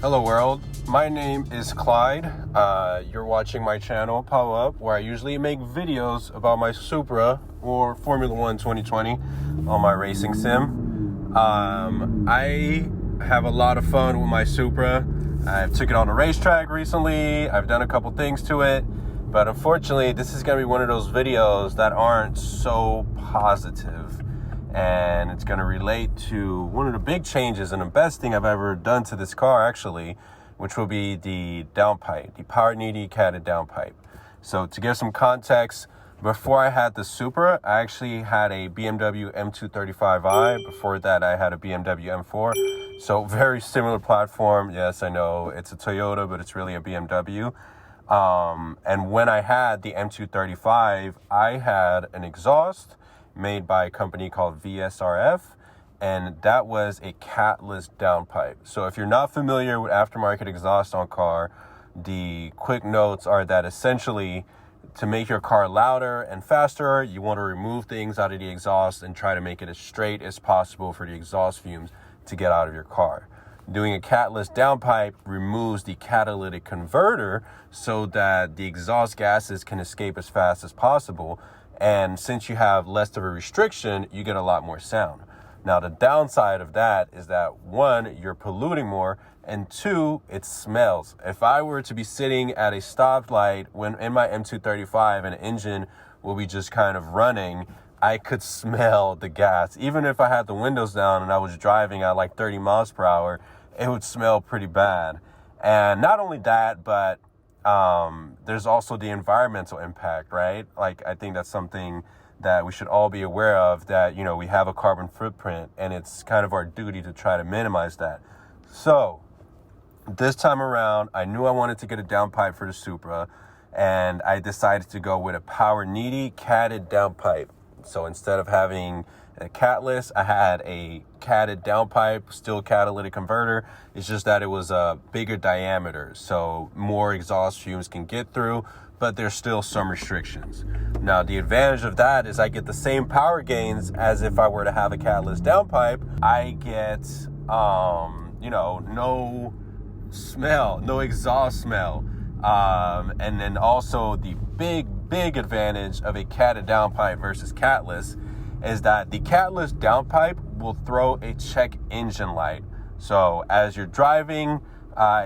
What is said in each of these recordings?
Hello world, my name is Clyde. You're watching my channel, Powaup, where I usually make videos about my Supra or Formula 1 2020 on my racing sim. I have a lot of fun with my Supra. I've took it on a racetrack recently. I've done a couple things to it, but unfortunately this is going to be one of those videos that aren't so positive. And it's going to relate to one of the big changes and the best thing I've ever done to this car, actually, which will be the downpipe, the Powerneedy catted downpipe. So to give some context, before I had the Supra, I actually had a BMW M235i. Before that, I had a BMW M4. So very similar platform. Yes, I know it's a Toyota, but it's really a BMW. And when I had the M235, I had an exhaust made by a company called VSRF, and that was a catless downpipe. So if you're not familiar with aftermarket exhaust on car, the quick notes are that essentially to make your car louder and faster, you want to remove things out of the exhaust and try to make it as straight as possible for the exhaust fumes to get out of your car. Doing a catless downpipe removes the catalytic converter so that the exhaust gases can escape as fast as possible. And since you have less of a restriction, you get a lot more sound. Now, the downside of that is that, one, you're polluting more, and two, it smells. If I were to be sitting at a stoplight when in my M235 and the engine will be just kind of running, I could smell the gas. Even if I had the windows down and I was driving at like 30 miles per hour, it would smell pretty bad. And not only that, but there's also the environmental impact, right? Like, I think that's something that we should all be aware of, that, you know, we have a carbon footprint and it's kind of our duty to try to minimize that. So this time around, I knew I wanted to get a downpipe for the Supra, and I decided to go with a Powerneedy catted downpipe. So instead of having a catless, I had a catted downpipe, still catalytic converter. It's just that it was a bigger diameter, so more exhaust fumes can get through, but there's still some restrictions. Now, the advantage of that is I get the same power gains as if I were to have a catless downpipe. I get, no smell, no exhaust smell. And then also the big advantage of a catted downpipe versus catless is that the catless downpipe will throw a check engine light. So as you're driving,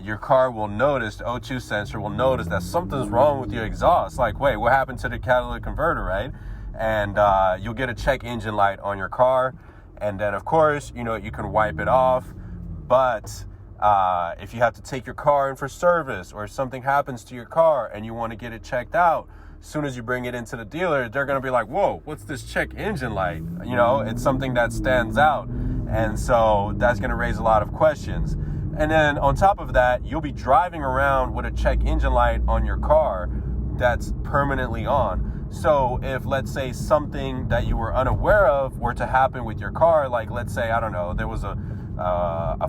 your car will notice, the O2 sensor will notice that something's wrong with your exhaust. Like, wait, what happened to the catalytic converter, right? And you'll get a check engine light on your car. And then, of course, you can wipe it off. But if you have to take your car in for service, or if something happens to your car and you want to get it checked out, as soon as you bring it into the dealer, they're going to be like, whoa, what's this check engine light? It's something that stands out. And so that's going to raise a lot of questions. And then on top of that, you'll be driving around with a check engine light on your car that's permanently on. So if, let's say, something that you were unaware of were to happen with your car, like, let's say, I don't know, there was a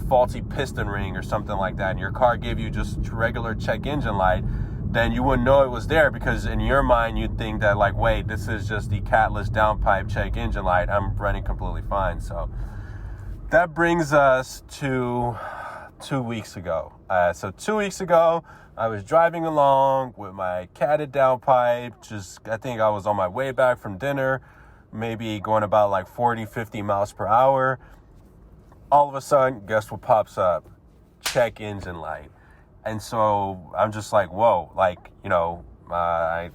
faulty piston ring or something like that, and your car gave you just regular check engine light, then you wouldn't know it was there, because in your mind you'd think that, like, wait, this is just the catless downpipe check engine light, I'm running completely fine. So that brings us to 2 weeks ago. So 2 weeks ago, I was driving along with my catted downpipe. I think I was on my way back from dinner, maybe going about like 40, 50 miles per hour. All of a sudden, guess what pops up? Check engine light. And so I'm just like, whoa, like, I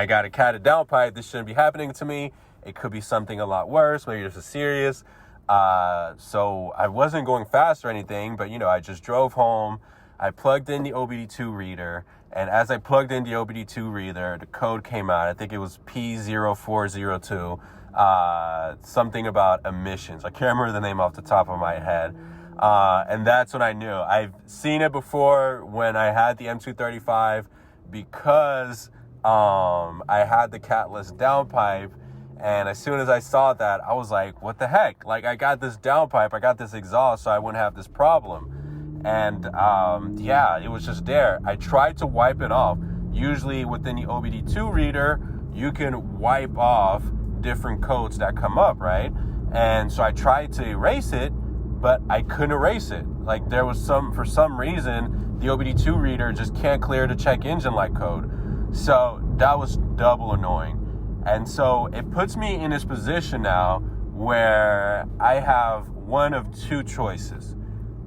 got a catted downpipe. This shouldn't be happening to me. It could be something a lot worse. Maybe this is serious. So I wasn't going fast or anything, but, I just drove home. I plugged in the OBD2 reader. And as I plugged in the OBD2 reader, the code came out. I think it was P0402, something about emissions. I can't remember the name off the top of my head. And that's when I knew. I've seen it before when I had the M235, because I had the catless downpipe. And as soon as I saw that, I was like, what the heck? Like, I got this downpipe, I got this exhaust, so I wouldn't have this problem. And it was just there. I tried to wipe it off. Usually within the OBD2 reader, you can wipe off different codes that come up, right? And so I tried to erase it, but I couldn't erase it. Like there was for some reason, the OBD2 reader just can't clear the check engine light code. So that was double annoying. And so it puts me in this position now where I have one of two choices.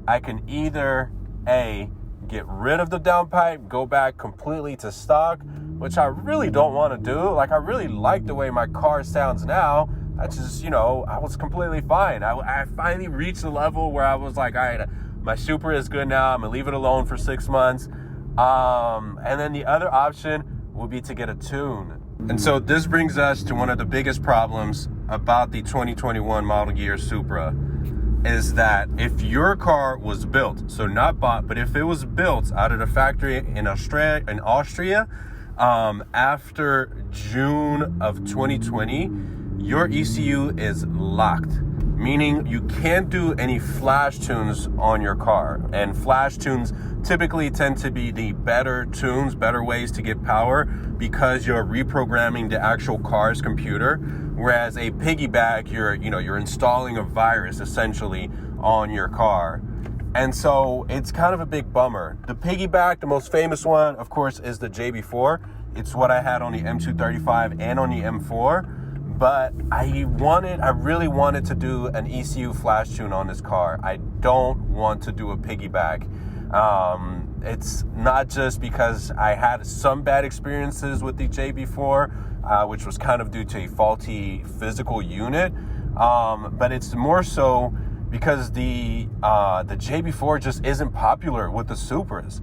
I can either A, get rid of the downpipe, go back completely to stock, which I really don't want to do. Like, I really like the way my car sounds now. I just, I was completely fine. I finally reached the level where I was like, all right, my Supra is good now. I'm going to leave it alone for 6 months. And then the other option would be to get a tune. And so this brings us to one of the biggest problems about the 2021 model year Supra, is that if your car was built, so not bought, but if it was built out of the factory in Austria, after June of 2020, your ECU is locked, meaning you can't do any flash tunes on your car. And flash tunes typically tend to be the better tunes, better ways to get power, because you're reprogramming the actual car's computer. Whereas a piggyback, you're installing a virus essentially on your car. And so it's kind of a big bummer. The piggyback, the most famous one, of course, is the JB4. It's what I had on the M235 and on the M4. But I really wanted to do an ECU flash tune on this car. I don't want to do a piggyback. It's not just because I had some bad experiences with the JB4, which was kind of due to a faulty physical unit, but it's more so because the JB4 just isn't popular with the Supras.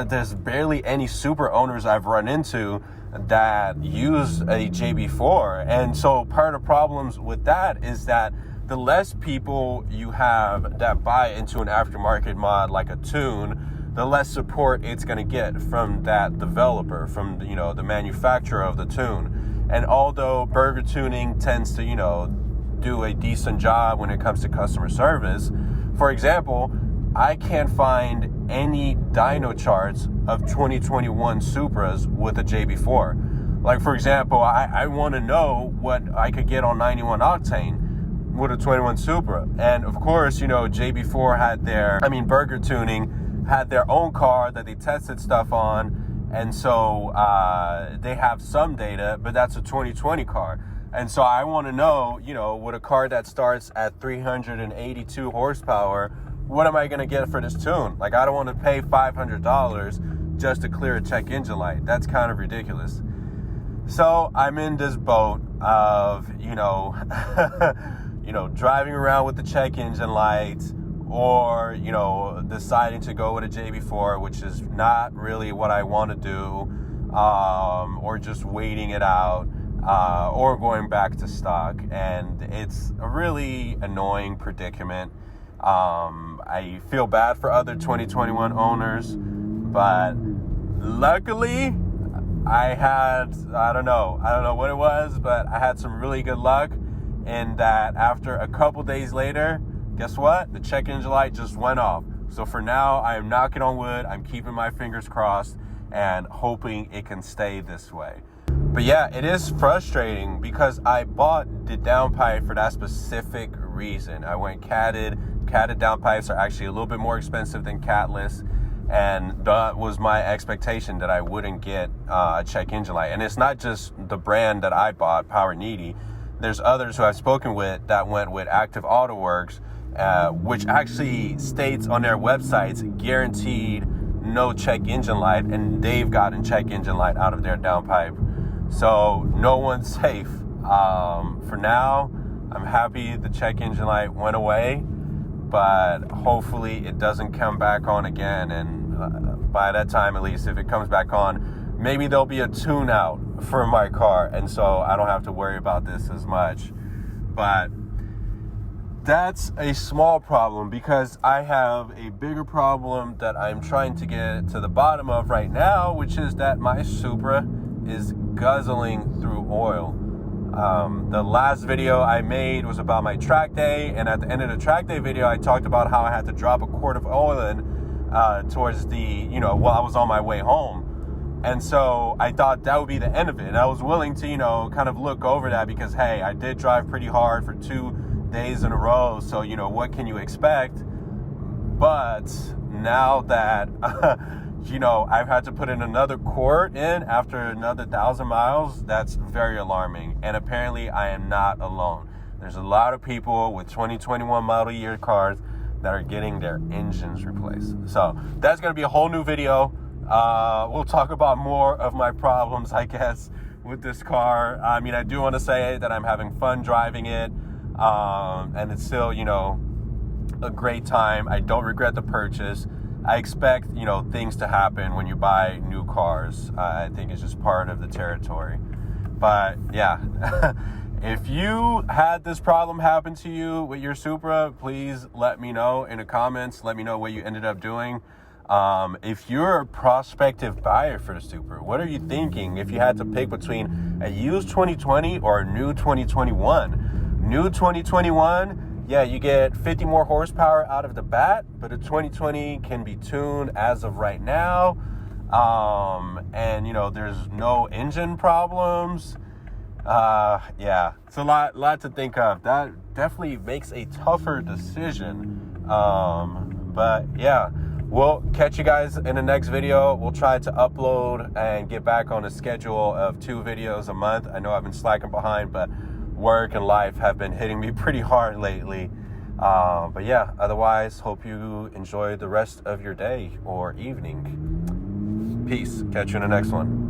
There's barely any Supra owners I've run into that use a JB4, and so part of the problems with that is that the less people you have that buy into an aftermarket mod like a tune, the less support it's going to get from that developer, from the manufacturer of the tune. And although Burger Tuning tends to do a decent job when it comes to customer service, for example, I can't find any dyno charts of 2021 Supras with a JB4. Like, for example, I want to know what I could get on 91 octane with a 21 Supra. And of course, JB4 had Burger Tuning had their own car that they tested stuff on, and so they have some data, but that's a 2020 car. And so I want to know, with a car that starts at 382 horsepower, what am I going to get for this tune? Like, I don't want to pay $500 just to clear a check engine light. That's kind of ridiculous. So I'm in this boat of, driving around with the check engine light, or, deciding to go with a JB4, which is not really what I want to do, or just waiting it out, or going back to stock. And it's a really annoying predicament. I feel bad for other 2021 owners, but luckily I don't know what it was, but I had some really good luck in that after a couple days later, guess what? The check engine light just went off. So for now, I am knocking on wood. I'm keeping my fingers crossed and hoping it can stay this way. But yeah, it is frustrating because I bought the downpipe for that specific reason. I went catted. Catted downpipes are actually a little bit more expensive than catless. And that was my expectation, that I wouldn't get a check engine light. And it's not just the brand that I bought, Powerneedy. There's others who I've spoken with that went with Active Auto Works, which actually states on their websites guaranteed no check engine light, and they've gotten check engine light out of their downpipe. So no one's safe. For now, I'm happy the check engine light went away, but hopefully it doesn't come back on again. And by that time, at least, if it comes back on, maybe there'll be a tune out for my car, and so I don't have to worry about this as much. But that's a small problem, because I have a bigger problem that I'm trying to get to the bottom of right now, which is that my Supra is guzzling through oil. The last video I made was about my track day, and at the end of the track day video, I talked about how I had to drop a quart of oil in towards the, while I was on my way home. And so I thought that would be the end of it. And I was willing to, kind of look over that, because, hey, I did drive pretty hard for 2 days in a row. So, what can you expect? But now that, you know, I've had to put in another quart in after another 1,000 miles, that's very alarming. And apparently I am not alone. There's a lot of people with 2021 model year cars that are getting their engines replaced. So that's going to be a whole new video. We'll talk about more of my problems, I guess, with this car. I mean, I do want to say that I'm having fun driving it. And it's still, you know, a great time. I don't regret the purchase. I expect, you know, things to happen when you buy new cars. I think it's just part of the territory. But yeah, if you had this problem happen to you with your Supra, please let me know in the comments. Let me know what you ended up doing. If you're a prospective buyer for the Supra, what are you thinking if you had to pick between a used 2020 or a new 2021? New 2021, yeah, you get 50 more horsepower out of the bat, but a 2020 can be tuned as of right now. And you know, there's no engine problems. Yeah, it's a lot to think of. That definitely makes a tougher decision. But yeah, we'll catch you guys in the next video. We'll try to upload and get back on a schedule of 2 videos a month. I know I've been slacking behind, but work and life have been hitting me pretty hard lately. But yeah, otherwise, hope you enjoy the rest of your day or evening. Peace. Catch you in the next one.